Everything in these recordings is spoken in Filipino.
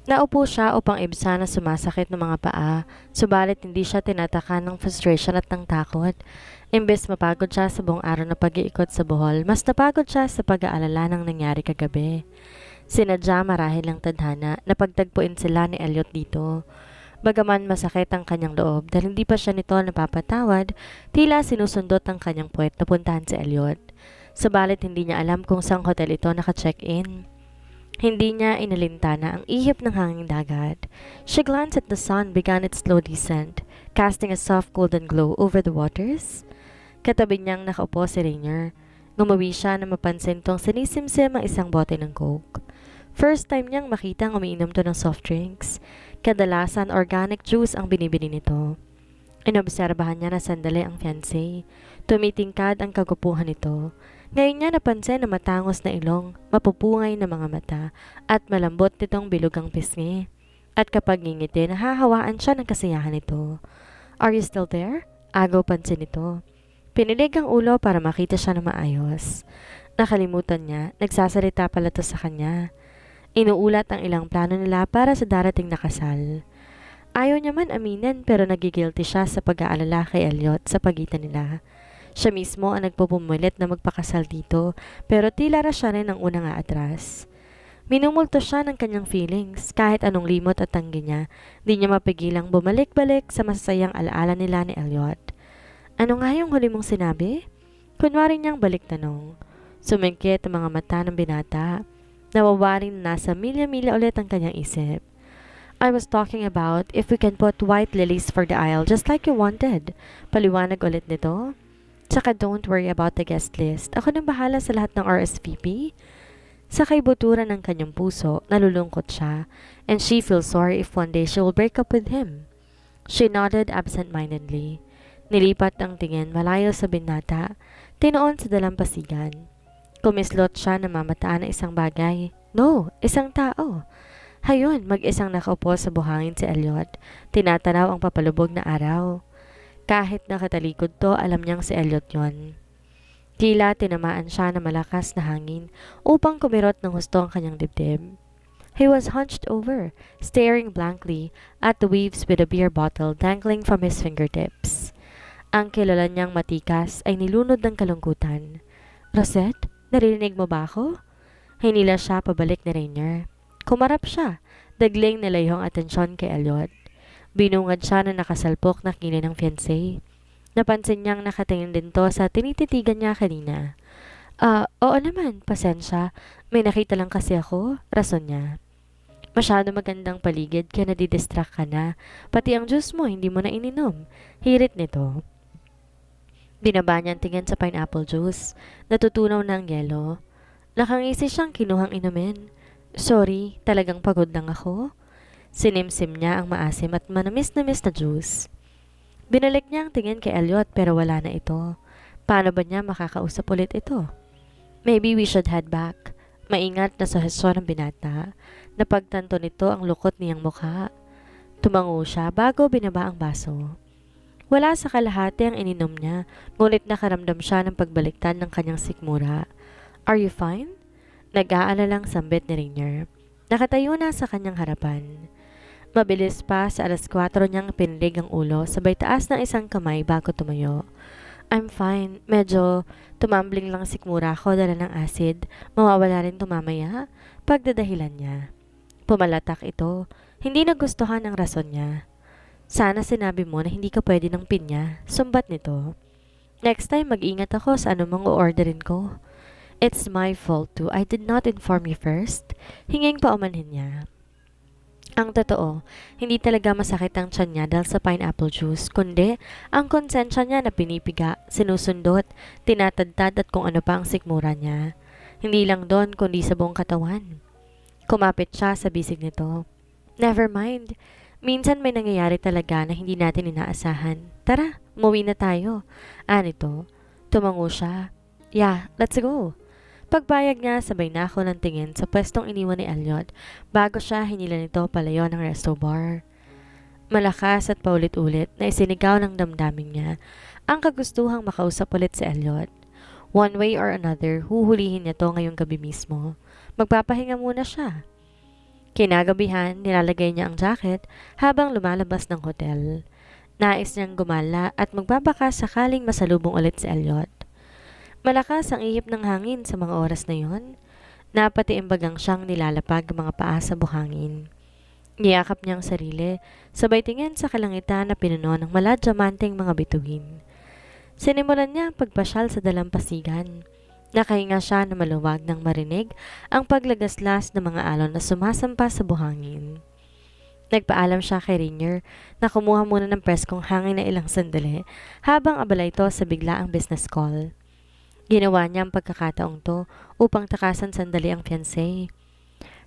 Naupo siya upang ibsan ang sumasakit ng mga paa, subalit hindi siya tinataka ng frustration at ng takot. Imbes mapagod siya sa buong araw na pag-iikot sa buhol, mas napagod siya sa pag-aalala ng nangyari kagabi. Sinadya marahil ng tadhana na pagtagpuin sila ni Elliot dito. Bagaman masakit ang kanyang loob dahil hindi pa siya nito napapatawad, tila sinusundot ang kanyang puwet na puntahan si Elliot. Subalit hindi niya alam kung saang hotel ito naka-check-in. Hindi niya inalintana ang ihip ng hanging dagat. She glanced at the sun began its slow descent, casting a soft golden glow over the waters. Katabi niyang nakaupo si Rainier. Ngumawi siya na mapansin tong sinisimsim ang isang bote ng Coke. First time niyang makitang umiinom to ng soft drinks. Kadalasan organic juice ang binibili nito. Inobserbahan niya na sandali ang fiancé. Tumitingkad ang kagupuhan nito. Ngayon niya napansin na matangos na ilong, mapupungay na mga mata, at malambot nitong bilugang pisngi. At kapag ngingiti, nahahawaan siya ng kasiyahan nito. "Are you still there?" Agaw pansin nito. Pinilig ang ulo para makita siya na maayos. Nakalimutan niya, nagsasalita pala to sa kanya. Inuulat ang ilang plano nila para sa darating na kasal. Ayaw niya man aminin pero nagigilty siya sa pag-aalala kay Elliot sa pagitan nila. Siya mismo ang nagpupumilit na magpakasal dito pero tila ra siya rin ang unang aatras. Minumulto siya ng kanyang feelings kahit anong limot at tanggi niya. Di niya mapigilang bumalik-balik sa masasayang alaala nila ni Elliot. "Ano nga yung huli mong sinabi?" Kunwari niyang balik tanong. Sumingkit ang mga mata ng binata. Nawawaring nasa milya-milya ulit ang kanyang isip. "I was talking about if we can put white lilies for the aisle just like you wanted." Paliwanag ulit nito. "Tsaka don't worry about the guest list. Ako nang bahala sa lahat ng RSVP." Sa kaibuturan ng kanyang puso, nalulungkot siya, and she feels sorry if one day she will break up with him. She nodded absent-mindedly. Nilipat ang tingin malayo sa binata, tinoon sa dalampasigan. Kumislot siya na mamataan ng isang bagay. No, isang tao. Hayon, mag-isang nakaupo sa buhangin si Elliot. Tinatanaw ang papalubog na araw. Kahit nakatalikod to, alam niyang si Elliot yon. Tila tinamaan siya ng malakas na hangin upang kumirot ng husto ang kanyang dibdib. He was hunched over, staring blankly at the waves with a beer bottle dangling from his fingertips. Ang kilala niyang matikas ay nilunod ng kalungkutan. "Rosette, narinig mo ba ako?" Hinila siya pabalik ni Rainier. Kumarap siya, dagling nilayong atensyon kay Elliot. Binungad siya na nakasalpok na kilay ng fiancé. Napansin niyang nakatingin din to sa tinititigan niya kanina. Oo naman, pasensya. May nakita lang kasi ako," rason niya. "Masyado magandang paligid kaya nadidistract ka na. Pati ang juice mo, hindi mo na ininom." Hirit nito. Binaba niyang tingin sa pineapple juice. Natutunaw na ang yelo. Nakangisi siyang kinuhang inumin. "Sorry, talagang pagod lang ako." Sinimsim niya ang maasim at manamis-namis na juice. Binalik niya ang tingin kay Elliot pero wala na ito. Paano ba niya makakausap ulit ito? "Maybe we should head back." Maingat na suhestyon ng binata. Napagtanto nito ang lukot niyang mukha. Tumango siya bago binaba ang baso. Wala sa kalahati ang ininom niya, ngunit nakaramdam siya ng pagbaliktad ng kanyang sikmura. "Are you fine?" Nag-aalalang sambit ni Rainier. Nakatayo na sa kanyang harapan. Mabilis pa sa 4:00 niyang pinilig ang ulo sabay taas ng isang kamay bago tumayo. "I'm fine. Medyo tumambling lang sikmura ko dala ng acid. Mawawala rin to mamaya." Pagdadahilan niya. Pumalatak ito. Hindi nagustuhan ang rason niya. "Sana sinabi mo na hindi ka pwede ng pinya." Sumbat nito. "Next time mag-ingat ako sa anumang o-orderin ko." "It's my fault too. I did not inform you first." Hinging paumanhin niya. Ang totoo, hindi talaga masakit ang tiyan niya dahil sa pineapple juice, kundi ang konsensya niya na pinipiga, sinusundot, tinatadtad at kung ano pa ang sikmura niya. Hindi lang doon kundi sa buong katawan. Kumapit siya sa bisig nito. "Never mind. Minsan may nangyayari talaga na hindi natin inaasahan. Tara, umuwi na tayo." Nito. Tumango siya. "Yeah, let's go." Pagbayag niya, sabay na ako ng tingin sa pwestong iniwan ni Elliot bago siya hinila nito palayo ng resto bar. Malakas at paulit-ulit na isinigaw ng damdamin niya ang kagustuhang makausap ulit si Elliot. One way or another, huhulihin niya to ngayong gabi mismo. Magpapahinga muna siya. Kinagabihan, nilalagay niya ang jacket habang lumalabas ng hotel. Nais niyang gumala at magbabaka sakaling masalubong ulit si Elliot. Malakas ang ihip ng hangin sa mga oras na yon. Napatiimbagang siyang nilalapag ang mga paa sa buhangin. Niyakap niya ang sarili, sabay tingin sa kalangitan na pinuno ng maladyamanting mga bituin. Sinimulan niya ang pagpasyal sa dalampasigan. Nakahinga siya na maluwag nang marinig ang paglagaslas ng mga alon na sumasampa sa buhangin. Nagpaalam siya kay Rainier na kumuha muna ng preskong hangin na ilang sandali habang abala ito sa biglaang business call. Ginawa niya ang pagkakataong to upang takasan sandali ang fiancé.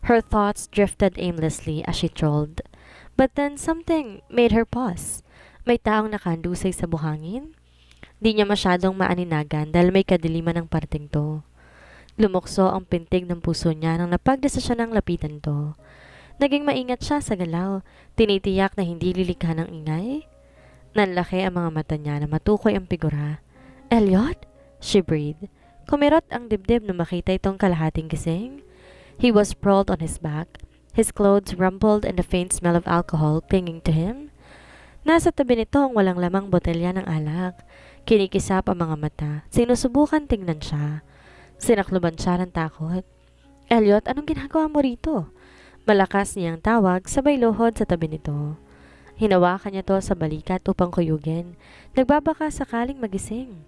Her thoughts drifted aimlessly as she trolled. But then something made her pause. May taong nakandusay sa buhangin? Di niya masyadong maaninagan dahil may kadiliman ng parting to. Lumukso ang pintig ng puso niya nang napagdesisyon ng lapitan to. Naging maingat siya sa galaw, tinitiyak na hindi lilikha ng ingay. Nanlaki ang mga mata niya na matukoy ang figura. Elliot? She breathed. Kumirot ang dibdib na makita itong kalahating gising. He was sprawled on his back, his clothes rumpled and the faint smell of alcohol clinging to him. Nasa tabi nito ang walang lamang botelya ng alak. Kinikisap ang mga mata. Sinusubukan tingnan siya. Sinakluban siya ng takot. Elliot, anong ginagawa mo rito? Malakas niyang tawag, sabay luhod sa tabi nito. Hinawakan niya to sa balikat upang kuyugin. Nagbabaka sakaling magising.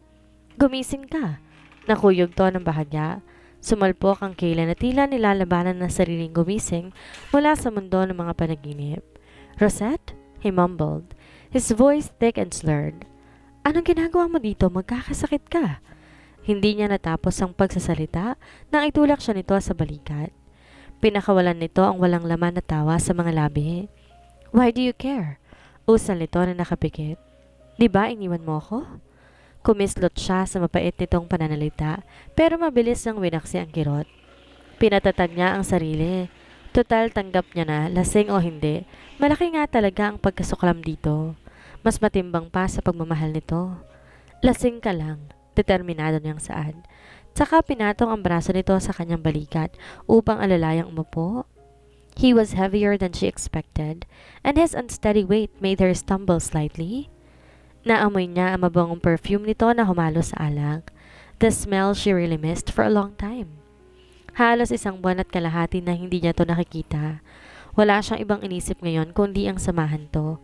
Gumising ka. Nakuyog to ng bahagya. Sumalpok ang kilay na tila nilalabanan ng sariling gumising mula sa mundo ng mga panaginip. Rosette? He mumbled, his voice thick and slurred. Anong ginagawa mo dito? Magkakasakit ka. Hindi niya natapos ang pagsasalita nang itulak siya nito sa balikat. Pinakawalan nito ang walang laman na tawa sa mga labi. Why do you care? Usal nito na nakapikit. Di ba iniwan mo ako? Kumislot siya sa mapait nitong pananalita pero mabilis nang winaksi ang kirot. Pinatatag niya ang sarili. Total tanggap niya na, lasing o hindi, malaki nga talaga ang pagkasuklam dito. Mas matimbang pa sa pagmamahal nito. Lasing ka lang, determinado niyang saad. Tsaka pinatong ang braso nito sa kanyang balikat upang alalayang umupo. He was heavier than she expected, and his unsteady weight made her stumble slightly. Naamoy niya ang mabangong perfume nito na humalo sa alak, the smell she really missed for a long time. Halos 1 buwan at kalahati na hindi niya to nakikita. Wala siyang ibang inisip ngayon kundi ang samahan to.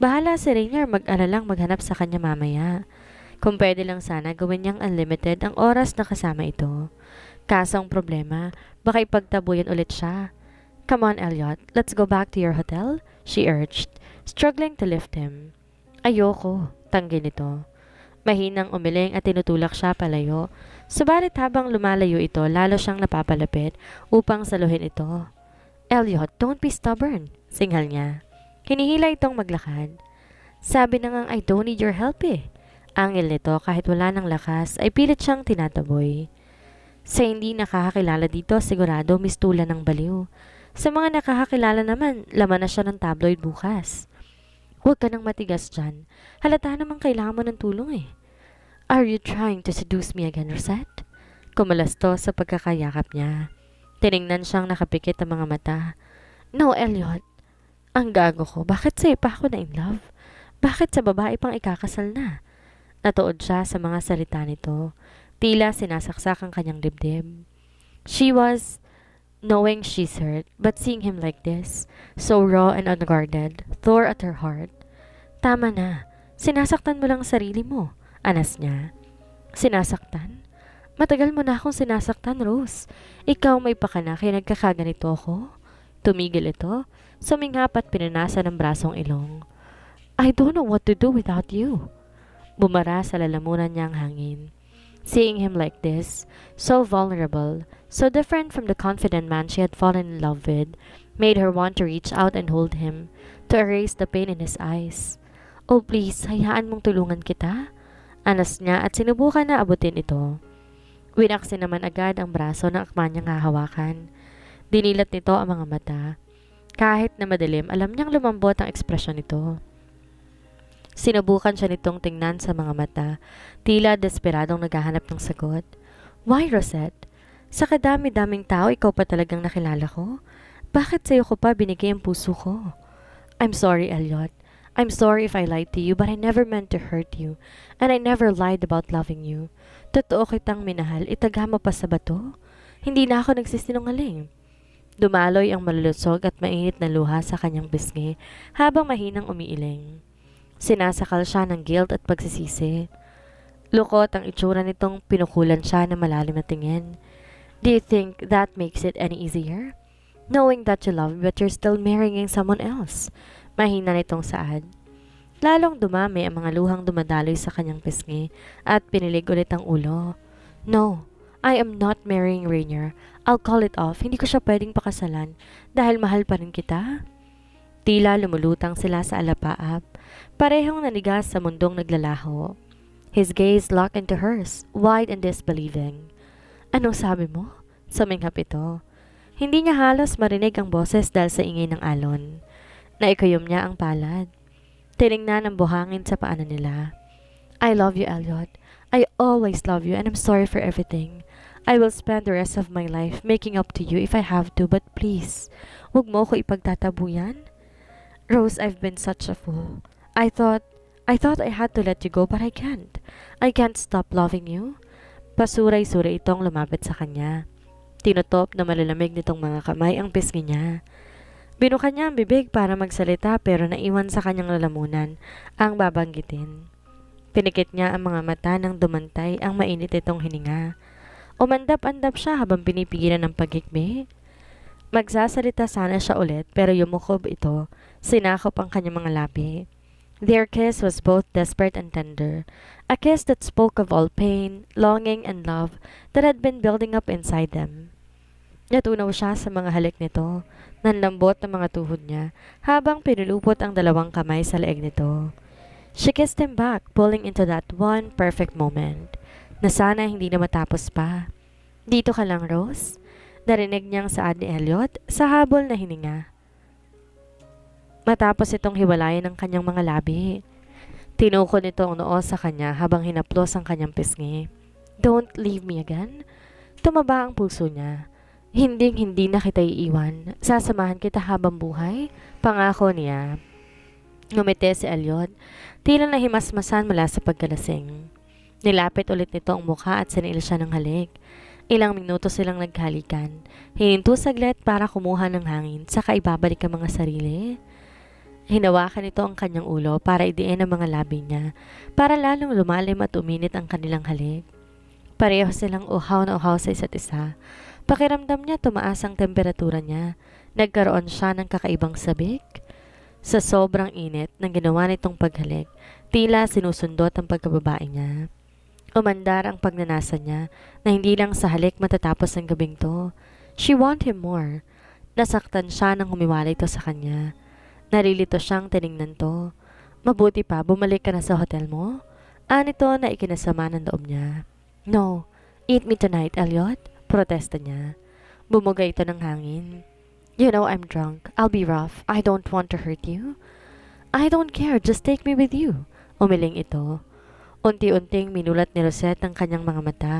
Bahala si Rainier mag-alalang maghanap sa kanya mamaya. Kung pwede lang sana gawin niyang unlimited ang oras na kasama ito. Kaso ang problema, baka ipagtabuyan ulit siya. Come on, Elliot, let's go back to your hotel, she urged, struggling to lift him. Ayoko, tanggi nito. Mahinang umiling at tinutulak siya palayo. Subalit habang lumalayo ito, lalo siyang napapalapit upang saluhin ito. Elliot, don't be stubborn, singhal niya. Hinihila itong maglakad. Sabi na ngang I don't need your help eh. Angil nito kahit wala ng lakas ay pilit siyang tinataboy. Sa hindi nakakakilala dito sigurado mistulan ng baliw. Sa mga nakakakilala naman, laman na siya ng tabloid bukas. Huwag ka nang matigas dyan. Halata namang kailangan mo ng tulong eh. Are you trying to seduce me again, Rosette? Kumalas to sa pagkakayakap niya. Tiningnan siyang nakapikit ang mga mata. No, Elliot. Ang gago ko, bakit sa'yo pa ako na in love? Bakit sa babae pang ikakasal na? Natuod siya sa mga salita nito. Tila sinasaksak ang kanyang dibdib. She was knowing she's hurt, but seeing him like this, so raw and unguarded, tore at her heart. Tama na, sinasaktan mo lang sarili mo, anas niya. Sinasaktan? Matagal mo na akong sinasaktan, Rose. Ikaw may pakana kaya nagkakaganito ako. Tumigil ito, suminghap at pinanasa ng brasong ilong. I don't know what to do without you. Bumara sa lalamunan niya ang hangin. Seeing him like this, so vulnerable, so different from the confident man she had fallen in love with, made her want to reach out and hold him, to erase the pain in his eyes. Oh please, hayaan mong tulungan kita. Anas niya at sinubukan na abutin ito. Winaksi naman agad ang braso ng akma niyang hahawakan. Dinilat nito ang mga mata. Kahit na madilim, alam niyang lumambot ang ekspresyon nito. Sinubukan siya nitong tingnan sa mga mata, tila desperadong naghahanap ng sagot. Why, Rosette? Sa kadami-daming tao, ikaw pa talagang nakilala ko? Bakit sa'yo ko pa binigay ang puso ko? I'm sorry, Elliot. I'm sorry if I lied to you, but I never meant to hurt you. And I never lied about loving you. Totoo kitang minahal, itagama pa sa bato. Hindi na ako nagsisinungaling. Dumaloy ang malulusog at mainit na luha sa kanyang pisngi habang mahinang umiiling. Sinasakal siya ng guilt at pagsisisi. Lukot ang itsura nitong pinukulan siya na malalim na tingin. Do you think that makes it any easier? Knowing that you love me but you're still marrying someone else. Mahina nitong saad. Lalong dumami ang mga luhang dumadaloy sa kanyang pisngi at pinilig ulit ang ulo. No, I am not marrying Rainier. I'll call it off. Hindi ko siya pwedeng pakasalan dahil mahal pa rin kita. Tila lumulutang sila sa alapaap. Parehong nanigas sa mundong naglalaho. His gaze locked into hers, wide and disbelieving. Anong sabi mo? Suminghap ito. Hindi niya halos marinig ang boses dahil sa ingay ng alon. Naikayom niya ang palad. Tiningnan ang buhangin sa paanan nila. I love you, Elliot. I always love you and I'm sorry for everything. I will spend the rest of my life making up to you if I have to, but please, huwag mo ko ipagtatabuyan. Rose, I've been such a fool. I thought I had to let you go, but I can't. I can't stop loving you. Pasuray-suray itong lumapit sa kanya. Tinutop na malalamig nitong mga kamay ang pisngi niya. Binuka niya ang bibig para magsalita pero naiwan sa kanyang lalamunan ang babanggitin. Pinikit niya ang mga mata nang dumantay ang mainit itong hininga. Umandap-andap siya habang pinipigilan ng pagikbi. Magsasalita sana siya ulit pero yumukob ito, sinakop ang kanyang mga labi. Their kiss was both desperate and tender, a kiss that spoke of all pain, longing, and love that had been building up inside them. Natunaw siya sa mga halik nito, nanlambot ng mga tuhod niya, habang pinulupot ang dalawang kamay sa leeg nito. She kissed him back, pulling into that one perfect moment, na sana hindi na matapos pa. Dito ka lang, Rose? Narinig niyang saad ni Elliot sa habol na hininga. Matapos itong hiwalayan ng kanyang mga labi. Tinukod nito ang noo sa kanya habang hinaplos ang kanyang pisngi. Don't leave me again? Tumaba ang puso niya. Hindi na kita iiwan. Sasamahan kita habang buhay. Pangako niya. Ngumiti si Elliot. Tila nahimasmasan mula sa pagkalasing. Nilapit ulit nito ang mukha at siniil siya ng halik. Ilang minuto silang naghalikan. Hininto saglit para kumuha ng hangin, saka ibabalik ang mga sarili. Hinawakan nito ang kanyang ulo para idiin ang mga labi niya, para lalong lumalim at uminit ang kanilang halik. Pareho silang uhaw na uhaw sa isa't isa. Pakiramdam niya tumaas ang temperatura niya. Nagkaroon siya ng kakaibang sabik. Sa sobrang init ng ginawa nitong paghalik, tila sinusundot ang pagkababae niya. Umandar ang pagnanasa niya na hindi lang sa halik matatapos ang gabing to. She want him more. Nasaktan siya nang humiwalay ito sa kanya. Narilito siyang tiningnan to. Mabuti pa, bumalik ka na sa hotel mo? Anito na ikinasama ng loob niya. No, eat me tonight, Elliot. Protesta niya. Bumuga ito ng hangin. You know I'm drunk. I'll be rough. I don't want to hurt you. I don't care. Just take me with you. Umiling ito. Unti-unting minulat ni Rosette ang kanyang mga mata.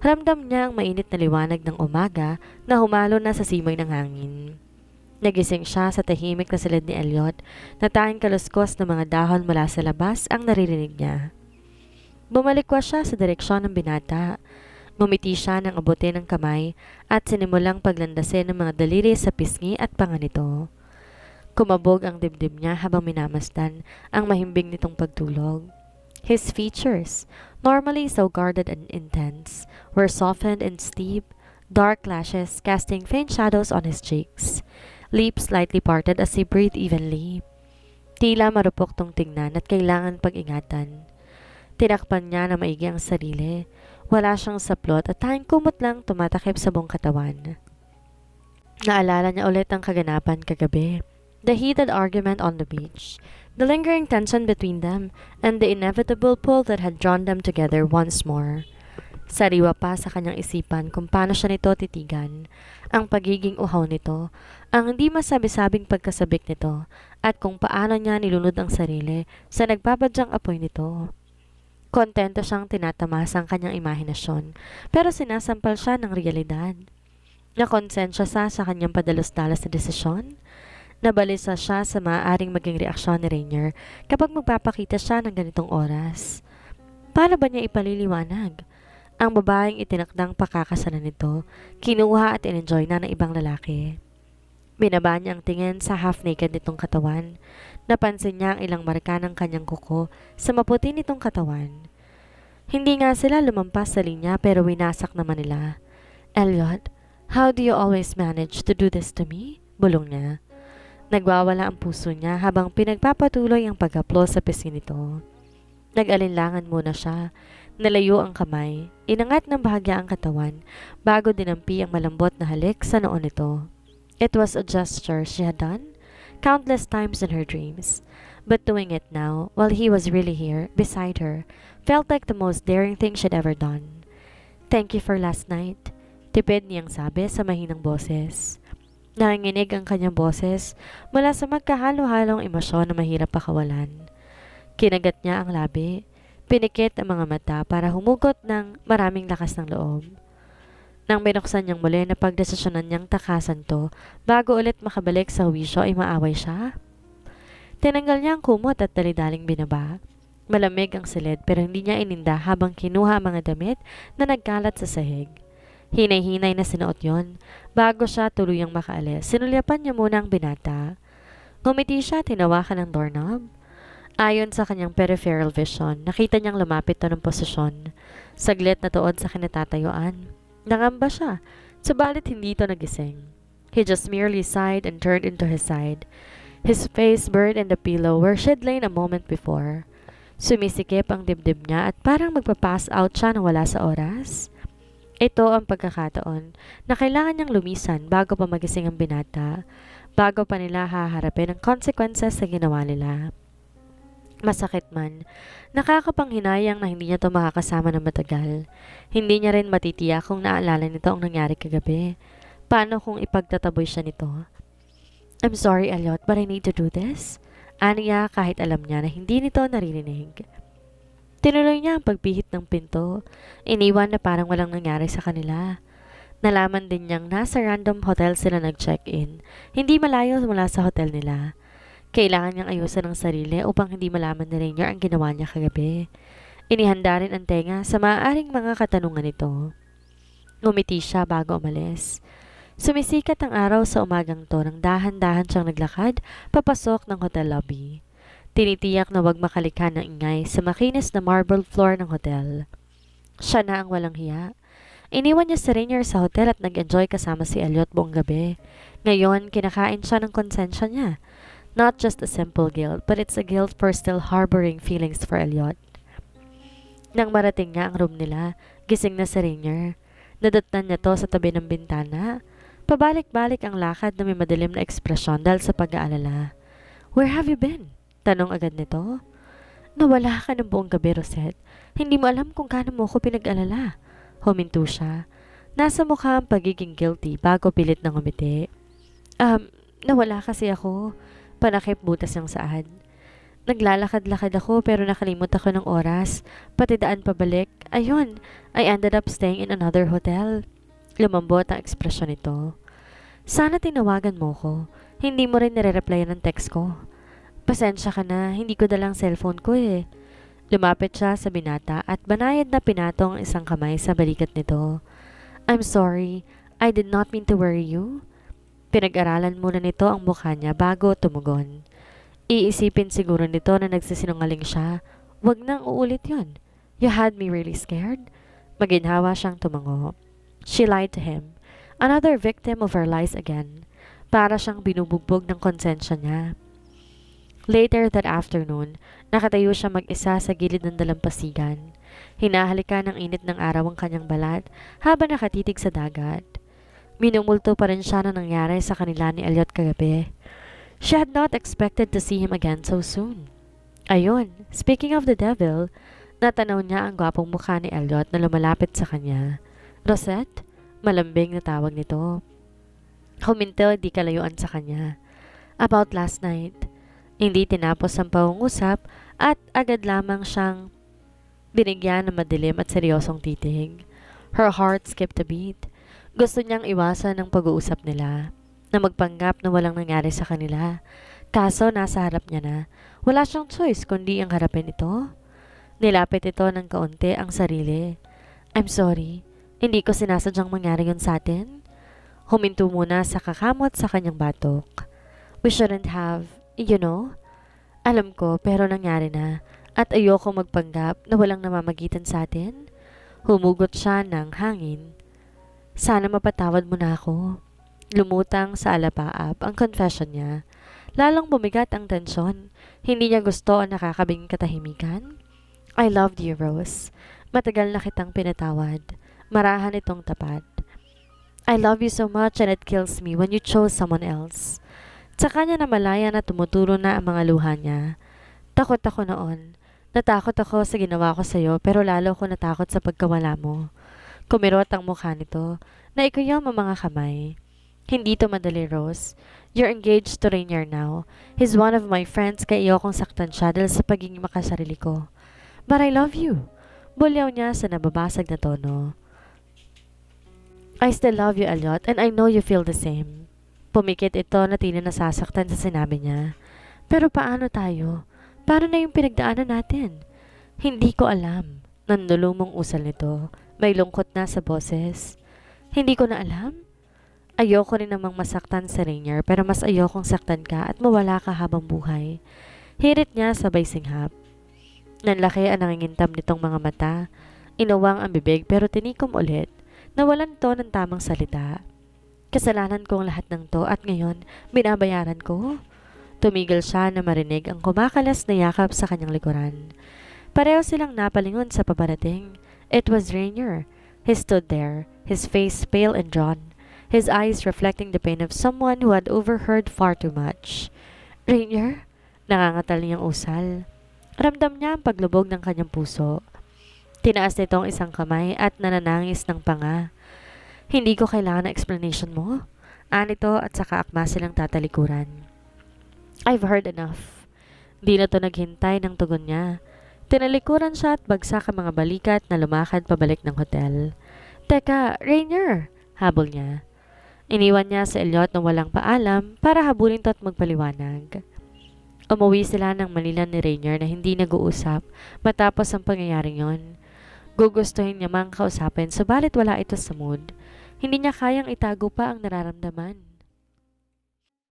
Ramdam niya ang mainit na liwanag ng umaga na humalo na sa simoy ng hangin. Nagising siya sa tahimik na silid ni Elliot na tanging kaluskos ng mga dahon mula sa labas ang naririnig niya. Bumalikwa siya sa direksyon ng binata. Ngumiti siya ng abutin ng kamay at sinimulang paglandasin ng mga daliri sa pisngi at panga nito. Kumabog ang dibdib niya habang minamasdan ang mahimbing nitong pagtulog. His features, normally so guarded and intense, were softened and steep, dark lashes casting faint shadows on his cheeks, lips slightly parted as he breathed evenly. Tila marupok tong tingnan at kailangan pag-ingatan. Tinakpan niya na maigi ang sarili. Wala siyang saplot at tanging kumot lang tumatakip sa buong katawan. Naalala niya ulit ang kaganapan kagabi. The heated argument on the beach, the lingering tension between them, and the inevitable pull that had drawn them together once more. Sariwa pa sa kanyang isipan kung paano siya nito titigan, ang pagiging uhaw nito, ang hindi masabi-sabing pagkasabik nito, at kung paano niya nilunod ang sarili sa nagbabadyang apoy nito. Kontento siyang tinatamas ang kanyang imahinasyon, pero sinasampal siya ng realidad. Nakonsensya sa kanyang padalos-dalos na desisyon. Nabalisa siya sa maaaring maging reaksyon ni Rainier kapag magpapakita siya ng ganitong oras. Paano ba niya ipaliliwanag? Ang babaeng itinakdang pakakasalan nito, kinuha at in-enjoy na ng ibang lalaki. Binaba niya ang tingin sa half-naked nitong katawan. Napansin niya ang ilang marka ng kanyang kuko sa maputi nitong katawan. Hindi nga sila lumampas sa linya pero winasak naman nila. Elliot, how do you always manage to do this to me? Bulong niya. Nagwawala ang puso niya habang pinagpapatuloy ang pag-aplo sa pisngi nito. Nag-alinlangan muna siya. Nalayo ang kamay. Inangat ng bahagya ang katawan bago dinampi ang malambot na halik sa noon nito. It was a gesture she had done countless times in her dreams. But doing it now, while he was really here, beside her, felt like the most daring thing she'd ever done. Thank you for last night. Tipid niyang sabi sa mahinang boses. Nanginginig ang kanyang boses mula sa magkahalo-halong emosyon na mahirap pakawalan. Kinagat niya ang labi, pinikit ang mga mata para humugot ng maraming lakas ng loob. Nang binuksan niyang muli na pagdesisyonan niyang takasan to bago ulit makabalik sa huwisyo ay maaway siya. Tinanggal niya ang kumot at dali-daling binaba. Malamig ang silid pero hindi niya ininda habang kinuha ang mga damit na nagkalat sa sahig. Hinay-hinay na sinuot yon. Bago siya tuluyang makaalis, sinulyapan niya muna ang binata. Ngumiti siya at hinawakan ng doorknob. Ayon sa kanyang peripheral vision, nakita niyang lumapit to ng posisyon. Saglit na tuod sa kinatatayuan. Nangamba siya, subalit hindi ito nagising. He just merely sighed and turned into his side. His face buried in the pillow where she'd lain a moment before. Sumisikip ang dibdib niya at parang magpapass out siya nang wala sa oras. Ito ang pagkakataon na kailangan niyang lumisan bago pa magising ang binata, bago pa nila haharapin ang consequences sa ginawa nila. Masakit man, nakakapanghinayang na hindi niya ito makakasama ng matagal. Hindi niya rin matitiyak kung naalala nito ang nangyari kagabi. Paano kung ipagtataboy siya nito? I'm sorry, Elliot, but I need to do this. Aniya kahit alam niya na hindi nito naririnig. Tinuloy niya ang pagpihit ng pinto. Iniwan na parang walang nangyari sa kanila. Nalaman din niyang nasa random hotel sila nag-check-in, hindi malayo mula sa hotel nila. Kailangan niyang ayusin ang sarili upang hindi malaman ni Rainier ang ginawa niya kagabi. Inihanda rin ang tenga sa maaaring mga katanungan nito. Ngumiti siya bago umalis. Sumisikat ang araw sa umagang to nang dahan-dahan siyang naglakad papasok ng hotel lobby. Tinitiyak na wag makalikha ng ingay sa makinis na marble floor ng hotel. Siya na ang walang hiya. Iniwan niya si Rainier sa hotel at nag-enjoy kasama si Elliot buong gabi. Ngayon, kinakain siya ng konsensya niya. Not just a simple guilt, but it's a guilt for still harboring feelings for Elliot. Nang marating nga ang room nila, gising na si Rainier. Nadatnan niya to sa tabi ng bintana. Pabalik-balik ang lakad na may madilim na ekspresyon dahil sa pag-aalala. Where have you been? Tanong agad nito. Nawala ka ng buong gabi, Rosette. Hindi mo alam kung kano mo ako pinag-alala. Huminto siya. Nasa mukha ang pagiging guilty bago pilit na ngumiti. Nawala kasi ako. Panakip butas ng saad. Naglalakad-lakad ako pero nakalimot ako ng oras. Pati daan pabalik. Ayun, I ended up staying in another hotel. Lumambot ang ekspresyon nito. Sana tinawagan mo ko. Hindi mo rin nire-replyan ng text ko. Pasensya ka na, hindi ko dalang cellphone ko eh. Lumapit siya sa binata at banayad na pinatong ang isang kamay sa balikat nito. I'm sorry, I did not mean to worry you. Pinag-aralan muna nito ang mukha niya bago tumugon. Iisipin siguro nito na nagsisinungaling siya. Wag nang uulit yon. You had me really scared. Maginhawa siyang tumango. She lied to him. Another victim of her lies again. Para siyang binubugbog ng konsensya niya. Later that afternoon, nakatayo siya mag-isa sa gilid ng dalampasigan. Hinahalika ng init ng araw ang kanyang balat habang nakatitig sa dagat. Minumulto pa rin siya na nangyari sa kanila ni Elliot kagabi. She had not expected to see him again so soon. Ayun, speaking of the devil, natanaw niya ang gwapong mukha ni Elliot na lumalapit sa kanya. Rosette? Malambing na tawag nito. Humintil di kalayuan sa kanya. About last night. Hindi tinapos ang pangungusap at agad lamang siyang binigyan ng madilim at seryosong titig. Her heart skipped a beat. Gusto niyang iwasan ang pag-uusap nila, na magpanggap na walang nangyari sa kanila. Kaso nasa harap niya na, wala siyang choice kundi ang harapin ito. Nilapit ito ng kaunti ang sarili. I'm sorry, hindi ko sinasadyang mangyari yun sa atin. Huminto muna sa kakamot sa kanyang batok. We shouldn't have, you know? Alam ko pero nangyari na at ayoko magpanggap na walang namamagitan sa atin. Humugot siya ng hangin. Sana mapatawad mo na ako. Lumutang sa alapaap ang confession niya. Lalong bumigat ang tensyon. Hindi niya gusto ang nakakabing katahimikan. I loved you, Rose. Matagal na kitang pinatawad. Marahan itong tapat. I love you so much and it kills me when you chose someone else. Tsaka niya namalaya na tumutulo na ang mga luha niya. Takot ako noon. Natakot ako sa ginawa ko sa'yo pero lalo ko natakot sa pagkawala mo. Kumirot ang mukha nito na ikuyom ang mga kamay. Hindi to madali, Rose. You're engaged to Rainier now. He's one of my friends kaya ayokong saktan siya dahil sa pagiging makasarili ko. But I love you. Bulyaw niya sa nababasag na tono. I still love you, Elliot, and I know you feel the same. Pumikit ito na tila nasasaktan sa sinabi niya. Pero paano tayo? Paano na yung pinagdaanan natin? Hindi ko alam. Nandulumong usal nito. May lungkot na sa boses. Hindi ko na alam? Ayoko rin namang masaktan sa Rainier pero mas ayokong saktan ka at mawala ka habang buhay. Hirit niya sabay singhap. Nanlaki ang nangingintab nitong mga mata. Inuwang ang bibig pero tinikom ulit. Nawalan to ng tamang salita. Kasalanan ko ang lahat ng to at ngayon binabayaran ko. Tumigil siya na marinig ang kumakalas na yakap sa kanyang likuran. Pareho silang napalingon sa paparating. It was Rainier. He stood there, his face pale and drawn, his eyes reflecting the pain of someone who had overheard far too much. Rainier? Nangangatal niyang usal. Ramdam niya ang paglubog ng kanyang puso. Tinaas nito ang isang kamay at nananangis ng panga. Hindi ko kailangan ng explanation mo. Anito at saka akma silang tatalikuran. I've heard enough. Di na to naghintay ng tugon niya. Tinalikuran siya at bagsak ang mga balikat na lumakad pabalik ng hotel. Teka, Rainier! Habol niya. Iniwan niya sa Elliot na walang paalam para habulin to at magpaliwanag. Umuwi sila ng Manila ni Rainier na hindi nag-uusap matapos ang pangyayaring yon. Gugustuhin niya mang kausapin subalit wala ito sa mood. Hindi niya kayang itago pa ang nararamdaman.